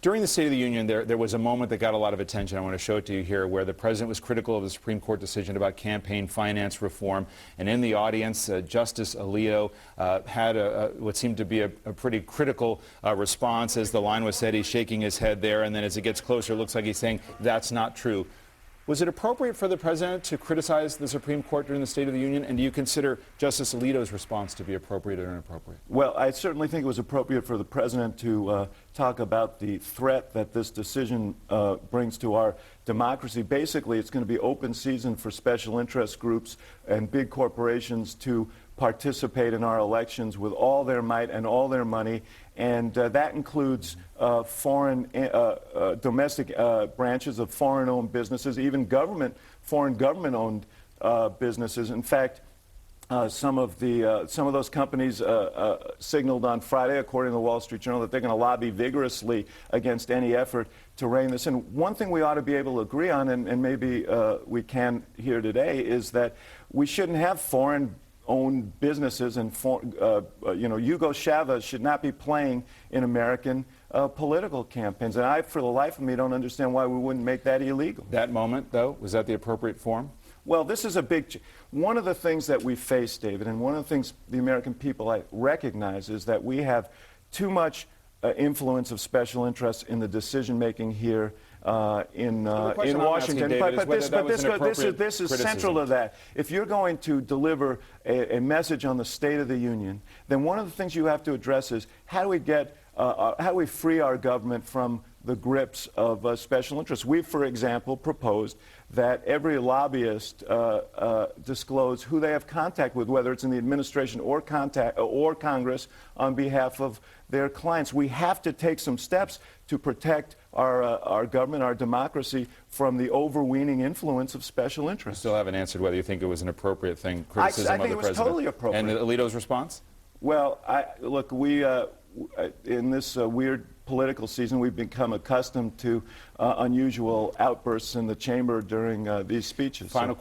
During the State of the Union, there was a moment that got a lot of attention. I want to show it to you here, where the president was critical of the Supreme Court decision about campaign finance reform. And in the audience, Justice Alito had what seemed to be a pretty critical response. As the line was said, he's shaking his head there. And then as it gets closer, it looks like he's saying, that's not true. Was it appropriate for the president to criticize the Supreme Court during the State of the Union? And do you consider Justice Alito's response to be appropriate or inappropriate? Well, I certainly think it was appropriate for the president to talk about the threat that this decision brings to our democracy. Basically, it's going to be open season for special interest groups and big corporations to participate in our elections with all their might and all their money, and that includes domestic branches of foreign-owned businesses, even foreign government-owned businesses. In fact, some of those companies signaled on Friday, according to the Wall Street Journal, that they're going to lobby vigorously against any effort to rein this in. One thing we ought to be able to agree on, and maybe we can here today, is that we shouldn't have foreign-owned businesses, and Hugo Chavez should not be playing in American political campaigns. And I, for the life of me, don't understand why we wouldn't make that illegal. That moment, though, was that the appropriate forum? Well, this is a big one of the things that we face, David, and one of the things the American people recognize is that we have too much influence of special interests in the decision-making here in Washington. This is central to that. If you're going to deliver a message on the State of the Union, then one of the things you have to address is how do we free our government from the grips of special interests. We've, for example, proposed that every lobbyist disclose who they have contact with, whether it's in the administration or Congress, on behalf of their clients. We have to take some steps to protect our government, our democracy, from the overweening influence of special interests. You still haven't answered whether you think it was an appropriate thing, criticism I think of the president. It was totally appropriate. And Alito's response? Well, look, we in this weird political season, we've become accustomed to unusual outbursts in the chamber during these speeches. Final